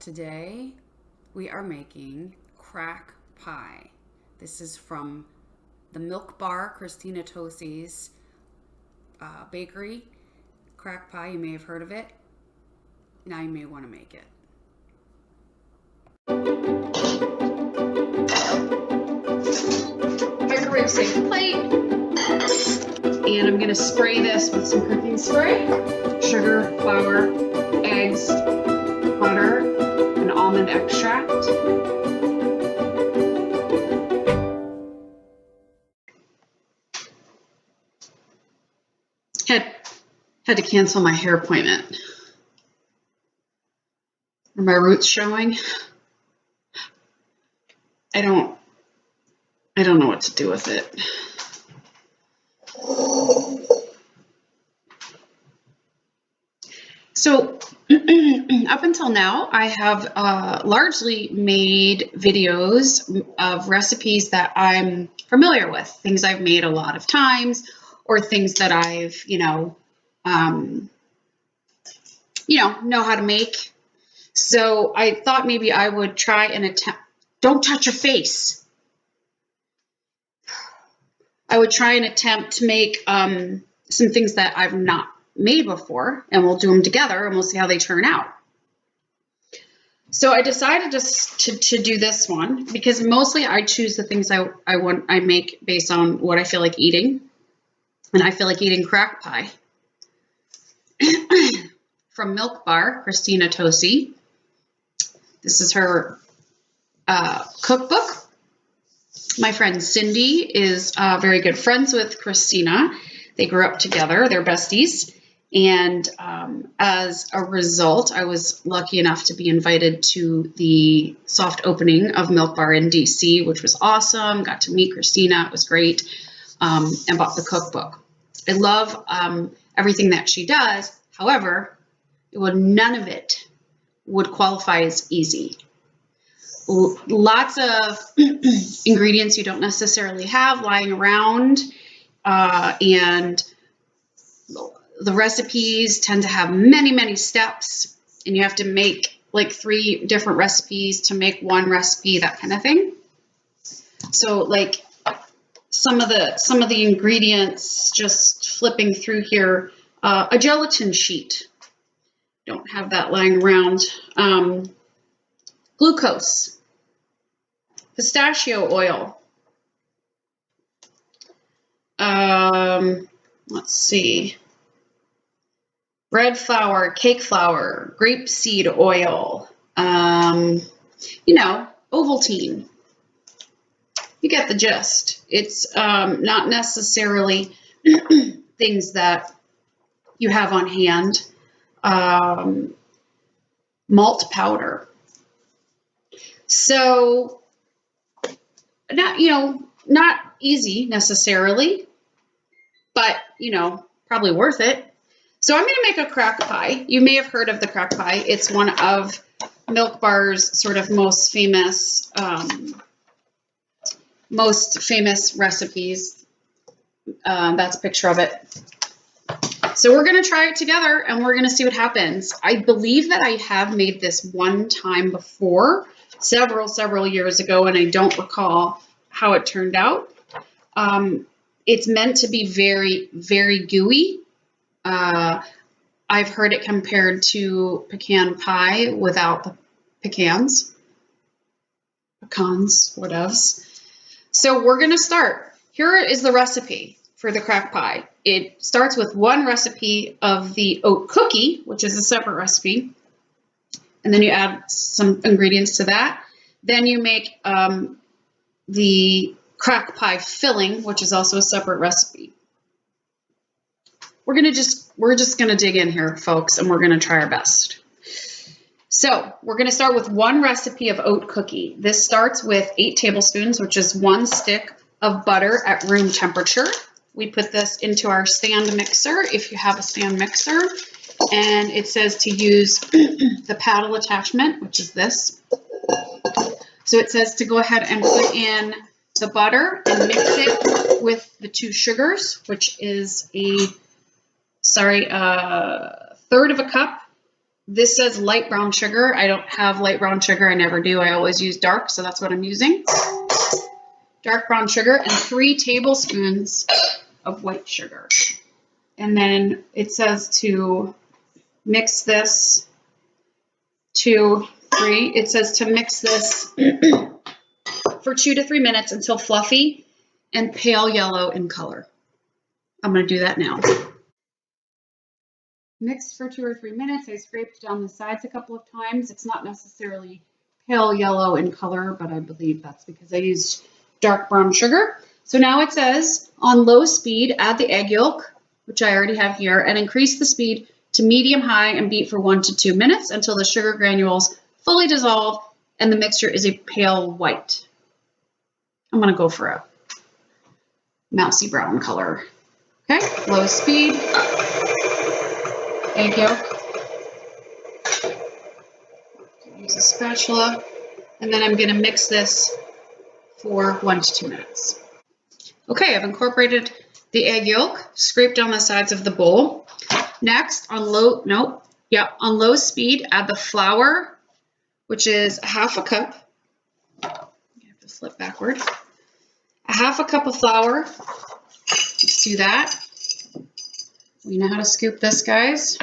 Today we are making crack pie. This is from the Milk Bar, Christina Tosi's bakery. Crack pie, you may have heard of it. Now you may want to make it. Microwave safe plate. And I'm going to spray this with some cooking spray, sugar, flour, eggs, butter, and almond extract. Had to cancel my hair appointment. Are my roots showing? I don't know what to do with it. So up until now, I have largely made videos of recipes that I'm familiar with, things I've made a lot of times, or things that I've, know how to make. So I thought maybe I would try and attempt. Don't touch your face. I would try and attempt to make some things that I've not made before, and we'll do them together and we'll see how they turn out. So I decided to do this one because mostly I choose the things I make based on what I feel like eating, and I feel like eating crack pie from Milk Bar, Christina Tosi. This is her cookbook. My friend Cindy is very good friends with Christina. They grew up together. They're besties. And as a result, I was lucky enough to be invited to the soft opening of Milk Bar in DC, which was awesome. Got to meet Christina. It was great. And bought the cookbook. I love everything that she does. However, none of it would qualify as easy. Lots of ingredients you don't necessarily have lying around, and the recipes tend to have many steps, and you have to make like 3 different recipes to make one recipe, that kind of thing. So like some of the ingredients, just flipping through here, a gelatin sheet, don't have that lying around, glucose, pistachio oil, let's see, bread flour, cake flour, grapeseed oil, Ovaltine. You get the gist. It's not necessarily things that you have on hand. Malt powder. So not easy necessarily, but probably worth it. So I'm going to make a crack pie. You may have heard of the crack pie. It's one of Milk Bar's sort of most famous recipes. That's a picture of it. So we're going to try it together and we're going to see what happens. I believe that I have made this one time before, several years ago, and I don't recall how it turned out. It's meant to be very, very gooey. I've heard it compared to pecan pie without the pecans, whatevs. So we're going to start. Here is the recipe for the crack pie. It starts with 1 recipe of the oat cookie, which is a separate recipe. And then you add some ingredients to that. Then you make the crack pie filling, which is also a separate recipe. We're just gonna dig in here, folks, and we're gonna try our best. So we're gonna start with 1 recipe of oat cookie. This starts with 8 tablespoons, which is 1 stick of butter at room temperature. We put this into our stand mixer, if you have a stand mixer, and it says to use the paddle attachment, which is this. So it says to go ahead and put in the butter and mix it with the 2 sugars, which is a 1/3 of a cup This says light brown sugar. I don't have light brown sugar. I never do. I always use dark, so that's what I'm using. Dark brown sugar and 3 tablespoons of white sugar. And then it says to mix this 2, 3. It says to mix this for 2 to 3 minutes until fluffy and pale yellow in color. I'm going to do that now. Mixed for 2 or 3 minutes. I scraped down the sides a couple of times. It's not necessarily pale yellow in color, but I believe that's because I used dark brown sugar. So now it says on low speed, add the egg yolk, which I already have here, and increase the speed to medium high and beat for 1 to 2 minutes until the sugar granules fully dissolve and the mixture is a pale white. I'm going to go for a mousy brown color. Okay, low speed, egg yolk. Use a spatula, and then I'm going to mix this for 1 to 2 minutes. Okay, I've incorporated the egg yolk, scraped down the sides of the bowl. Next, on low speed, add the flour, which is a half a cup. I have to flip backward. A half a cup of flour. Let's do that. We know how to scoop this, guys.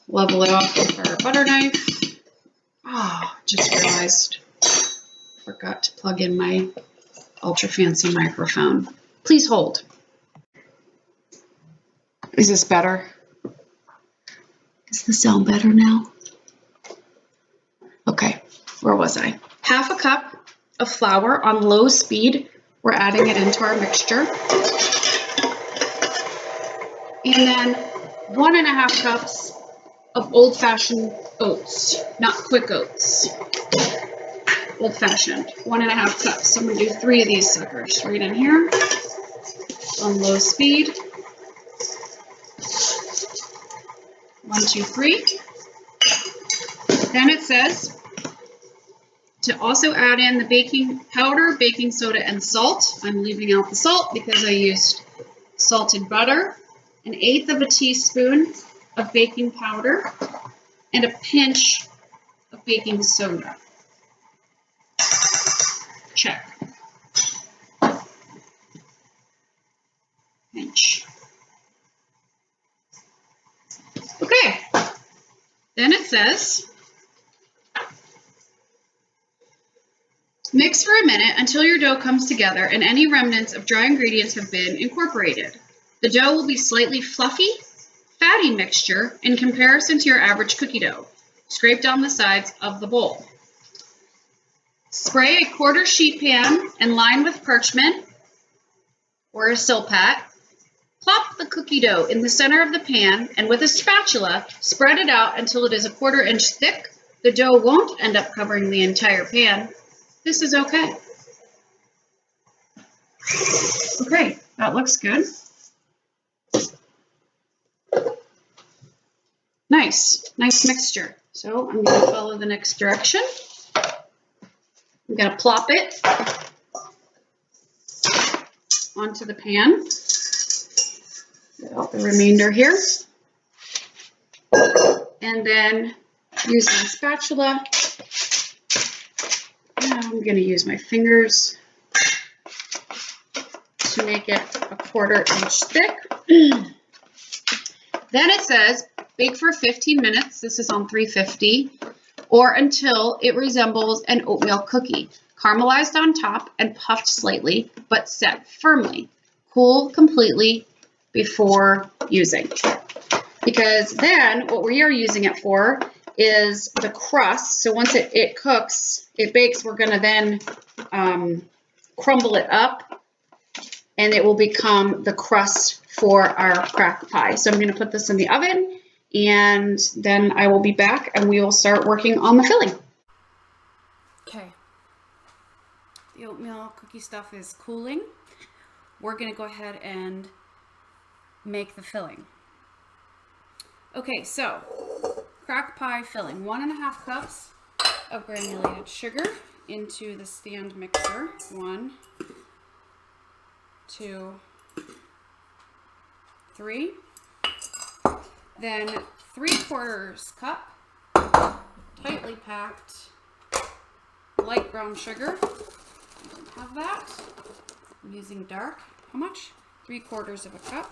Level it off with our butter knife. Just realized I forgot to plug in my ultra fancy microphone. Please hold. Is this better? Is the sound better now? Okay, where was I? Half a cup of flour on low speed. We're adding it into our mixture. And then 1.5 cups of old-fashioned oats, not quick oats. Old-fashioned, 1.5 cups. So I'm gonna do 3 of these suckers right in here on low speed. 1, 2, 3. Then it says to also add in the baking powder, baking soda, and salt. I'm leaving out the salt because I used salted butter. 1/8 teaspoon of baking powder and a pinch of baking soda. Check. Pinch. Okay. Then it says mix for a minute until your dough comes together and any remnants of dry ingredients have been incorporated. The dough will be slightly fluffy, fatty mixture in comparison to your average cookie dough. Scrape down the sides of the bowl. Spray a 1/4 sheet pan and line with parchment or a Silpat. Plop the cookie dough in the center of the pan and with a spatula, spread it out until it is a 1/4 inch thick. The dough won't end up covering the entire pan. This is okay. Okay, that looks good. Nice mixture. So I'm going to follow the next direction. I'm going to plop it onto the pan. Get out the remainder here. And then use my spatula. I'm going to use my fingers to make it a 1/4 inch thick. Then it says bake for 15 minutes. This is on 350 or until it resembles an oatmeal cookie, caramelized on top and puffed slightly, but set firmly. Cool completely before using. Because then what we are using it for is the crust. So once it cooks, it bakes, we're going to then crumble it up and it will become the crust for our crack pie. So I'm going to put this in the oven and then I will be back and we will start working on the filling. Okay. The oatmeal cookie stuff is cooling. We're going to go ahead and make the filling. Okay, so crack pie filling. 1.5 cups of granulated sugar into the stand mixer. 1, 2, 3. Then 3/4 cup tightly packed light brown sugar. I don't have that. I'm using dark. How much? 3/4 cup.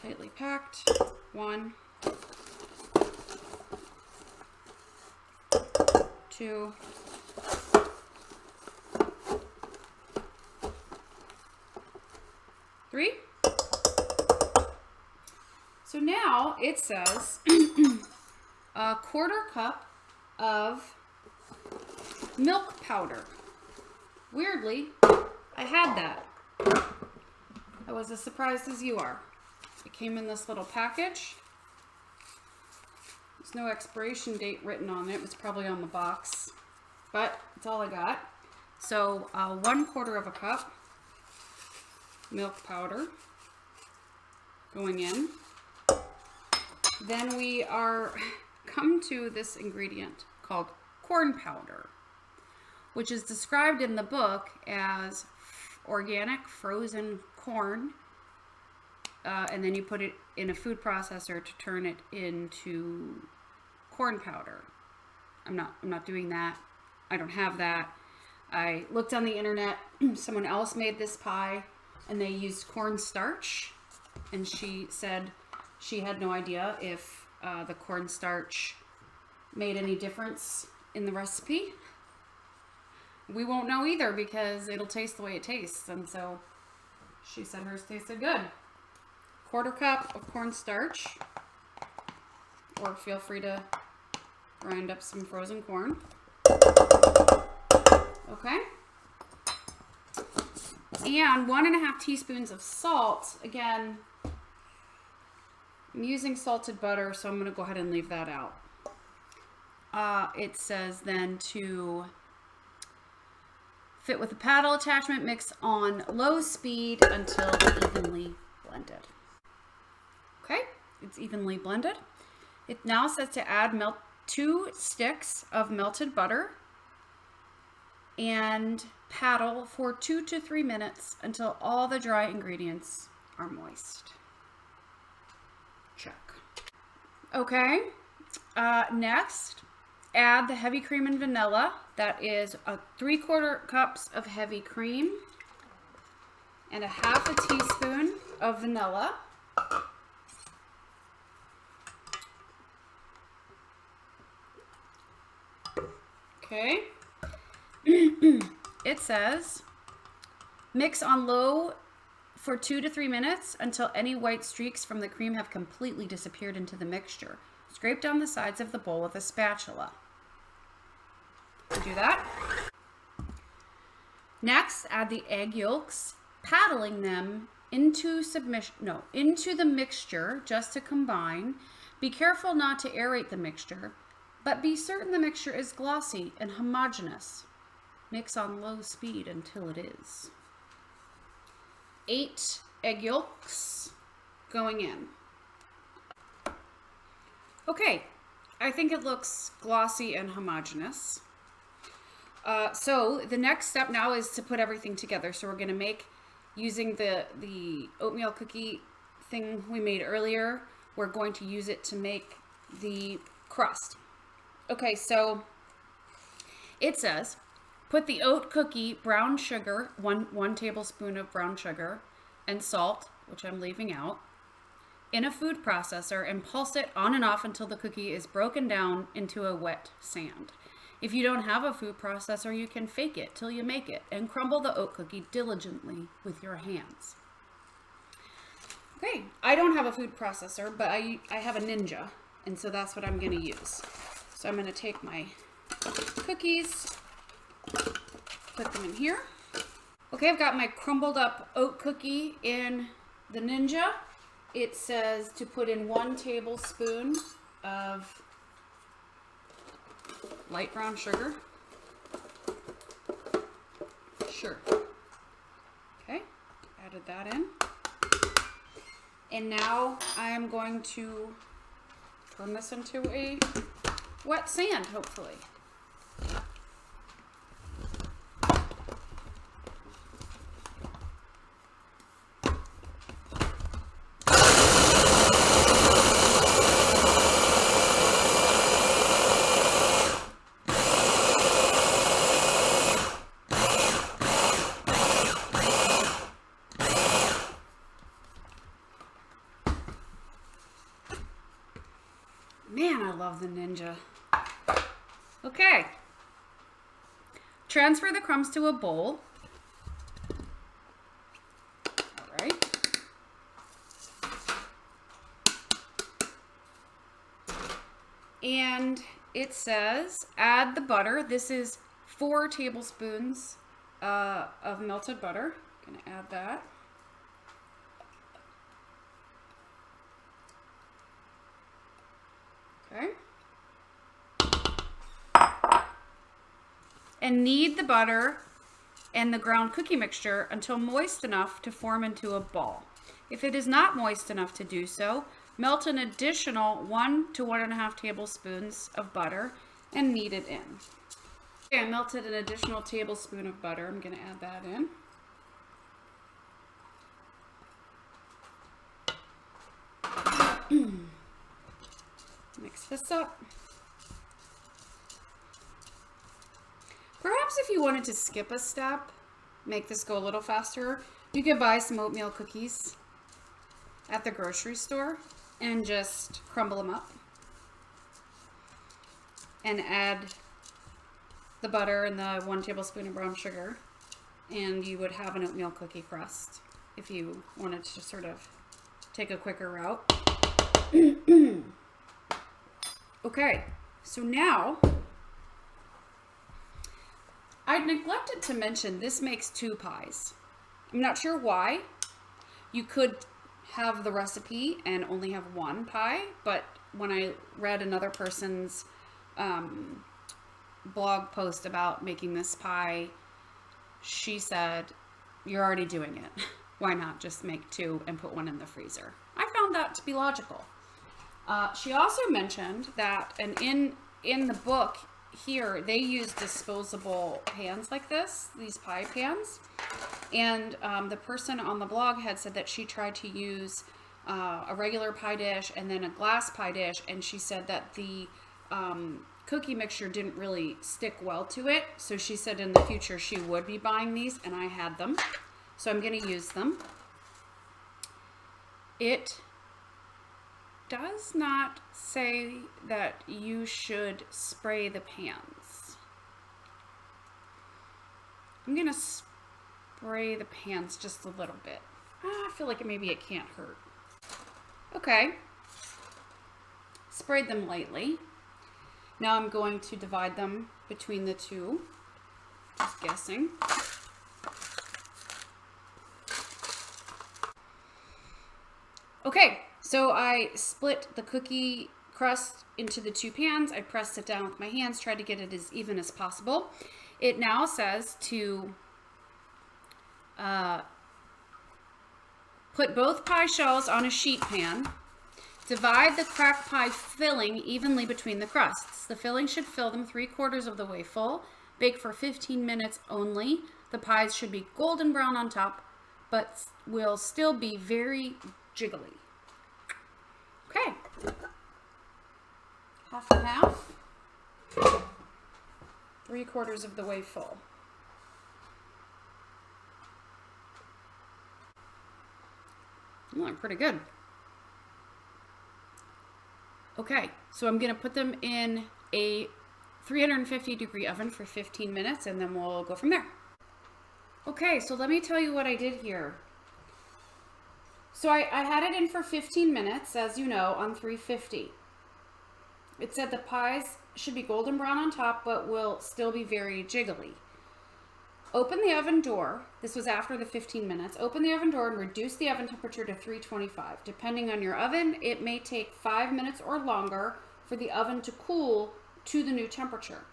Tightly packed. 1, 2, 3. So now it says a 1/4 cup of milk powder. Weirdly, I had that. I was as surprised as you are. It came in this little package. There's no expiration date written on it. It's probably on the box, but it's all I got. So 1/4 cup milk powder going in. Then we are come to this ingredient called corn powder, which is described in the book as organic frozen corn, and then you put it in a food processor to turn it into corn powder. I'm not doing that. I don't have that. I looked on the internet. Someone else made this pie, and they used cornstarch, and she said she had no idea if the cornstarch made any difference in the recipe. We won't know either because it'll taste the way it tastes. And so she said hers tasted good. 1/4 cup of cornstarch, or feel free to grind up some frozen corn. Okay. And 1.5 teaspoons of salt. Again, I'm using salted butter, so I'm going to go ahead and leave that out. It says then to fit with a paddle attachment, mix on low speed until evenly blended. Okay, it's evenly blended. It now says to add 2 sticks of melted butter and paddle for 2 to 3 minutes until all the dry ingredients are moist. Check. Okay, next, add the heavy cream and vanilla. That is 3/4 cups of heavy cream and 1/2 teaspoon of vanilla. Okay. It says mix on low for 2 to 3 minutes until any white streaks from the cream have completely disappeared into the mixture. Scrape down the sides of the bowl with a spatula. Do that. Next, add the egg yolks, paddling them into the mixture just to combine. Be careful not to aerate the mixture, but be certain the mixture is glossy and homogeneous. Mix on low speed until it is. 8 egg yolks going in. Okay, I think it looks glossy and homogeneous. So the next step now is to put everything together. So we're going to make, using the oatmeal cookie thing we made earlier, we're going to use it to make the crust. Okay, so it says put the oat cookie, brown sugar, one tablespoon of brown sugar, and salt, which I'm leaving out, in a food processor and pulse it on and off until the cookie is broken down into a wet sand. If you don't have a food processor, you can fake it till you make it and crumble the oat cookie diligently with your hands. Okay, I don't have a food processor, but I have a Ninja, and so that's what I'm going to use. So I'm going to take my cookies, put them in here. Okay, I've got my crumbled up oat cookie in the Ninja. It says to put in 1 tablespoon of light brown sugar. Sure. Okay, added that in. And now I am going to turn this into a wet sand, hopefully. Man, I love the Ninja. Okay. Transfer the crumbs to a bowl. All right. And it says add the butter. This is 4 tablespoons of melted butter. Gonna add that. Okay. And knead the butter and the ground cookie mixture until moist enough to form into a ball. If it is not moist enough to do so, melt an additional 1 to 1.5 tablespoons of butter and knead it in. Okay, I melted an additional tablespoon of butter. I'm going to add that in. Mix this up. Perhaps if you wanted to skip a step, make this go a little faster, you could buy some oatmeal cookies at the grocery store and just crumble them up and add the butter and the 1 tablespoon of brown sugar, and you would have an oatmeal cookie crust if you wanted to sort of take a quicker route. Okay, so now I neglected to mention this makes 2 pies. I'm not sure why. You could have the recipe and only have 1 pie, but when I read another person's blog post about making this pie, she said, you're already doing it. Why not just make 2 and put 1 in the freezer? I found that to be logical. She also mentioned that, and in the book here, they use disposable pans like this, these pie pans. And the person on the blog had said that she tried to use a regular pie dish and then a glass pie dish, and she said that the cookie mixture didn't really stick well to it. So she said in the future she would be buying these, and I had them. So I'm going to use them. It does not say that you should spray the pans. I'm going to spray the pans just a little bit. I feel like maybe it can't hurt. Okay. Sprayed them lightly. Now I'm going to divide them between the 2. Just guessing. Okay, so I split the cookie crust into the 2 pans. I pressed it down with my hands, tried to get it as even as possible. It now says to put both pie shells on a sheet pan. Divide the crack pie filling evenly between the crusts. The filling should fill them 3/4 of the way full. Bake for 15 minutes only. The pies should be golden brown on top, but will still be very jiggly. Okay. Half and half. 3/4 of the way full. Look pretty good. Okay, so I'm gonna put them in a 350-degree oven for 15 minutes and then we'll go from there. Okay, so let me tell you what I did here. So I had it in for 15 minutes, as you know, on 350. It said the pies should be golden brown on top, but will still be very jiggly. Open the oven door. This was after the 15 minutes. Open the oven door and reduce the oven temperature to 325. Depending on your oven, it may take 5 minutes or longer for the oven to cool to the new temperature.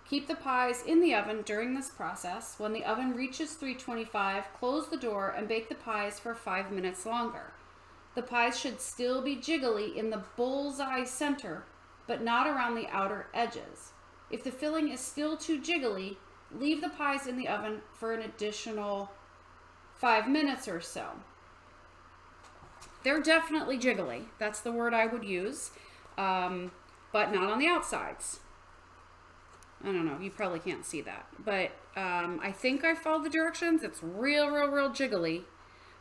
Keep the pies in the oven during this process. When the oven reaches 325, close the door and bake the pies for 5 minutes longer. The pies should still be jiggly in the bullseye center, but not around the outer edges. If the filling is still too jiggly, leave the pies in the oven for an additional 5 minutes or so. They're definitely jiggly. That's the word I would use, but not on the outsides. I don't know. You probably can't see that, but I think I followed the directions. It's real jiggly.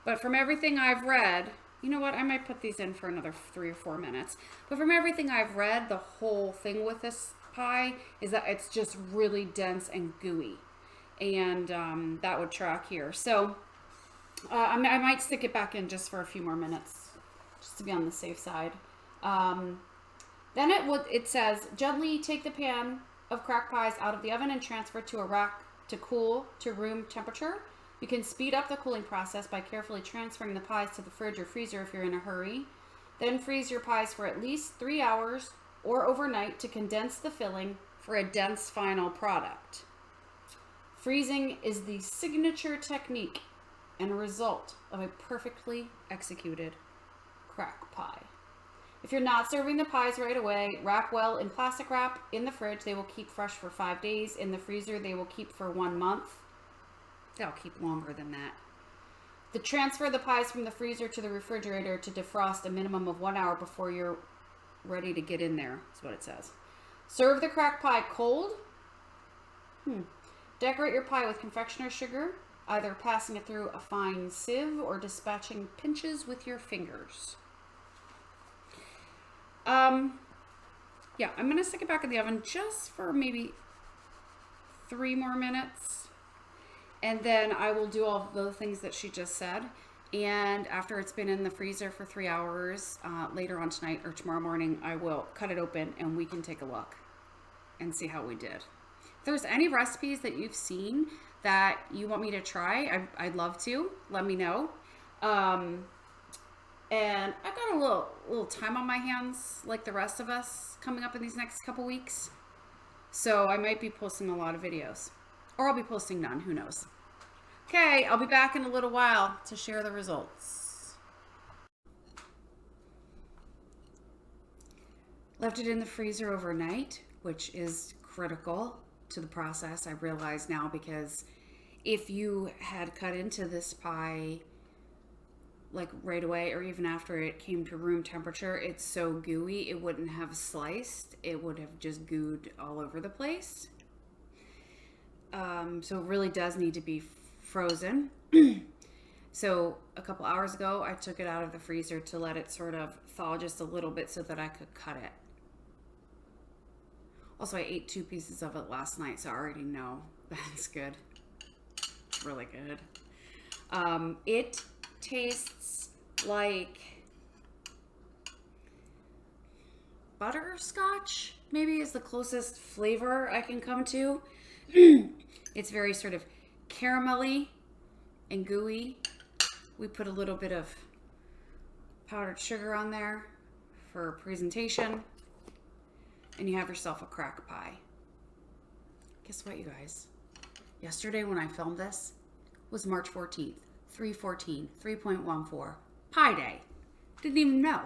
But from everything I've read, You know what? I might put these in for another 3 or 4 minutes. But from everything I've read, the whole thing with this pie is that it's just really dense and gooey. And that would track here. So I might stick it back in just for a few more minutes, just to be on the safe side. Then it says, gently take the pan of crack pies out of the oven and transfer to a rack to cool to room temperature. You can speed up the cooling process by carefully transferring the pies to the fridge or freezer if you're in a hurry. Then freeze your pies for at least 3 hours or overnight to condense the filling for a dense final product. Freezing is the signature technique and a result of a perfectly executed crack pie. If you're not serving the pies right away, wrap well in plastic wrap in the fridge. They will keep fresh for 5 days. In the freezer, they will keep for 1 month. They'll keep longer than that. Transfer the pies from the freezer to the refrigerator to defrost a minimum of 1 hour before you're ready to get in there, is what it says. Serve the crack pie cold. Decorate your pie with confectioner's sugar, either passing it through a fine sieve or dispatching pinches with your fingers. Yeah, I'm going to stick it back in the oven just for maybe 3 more minutes. And then I will do all the things that she just said. And after it's been in the freezer for 3 hours, later on tonight or tomorrow morning, I will cut it open and we can take a look and see how we did. If there's any recipes that you've seen that you want me to try, I'd love to. Let me know. And I've got a little time on my hands, like the rest of us, coming up in these next couple weeks. So I might be posting a lot of videos. Or I'll be posting none, who knows. Okay, I'll be back in a little while to share the results. Left it in the freezer overnight, which is critical to the process, I realize now, because if you had cut into this pie like right away or even after it came to room temperature, it's so gooey it wouldn't have sliced. It would have just gooed all over the place. So it really does need to be frozen. So a couple hours ago, I took it out of the freezer to let it sort of thaw just a little bit so that I could cut it. Also, I ate 2 pieces of it last night, so I already know that's good. It's really good. It tastes like butterscotch, maybe is the closest flavor I can come to. It's very sort of caramelly and gooey. We put a little bit of powdered sugar on there for presentation, and you have yourself a crack pie. Guess what, you guys? Yesterday when I filmed this was March 14th, 3/14, 3.14, Pie Day. Didn't even know.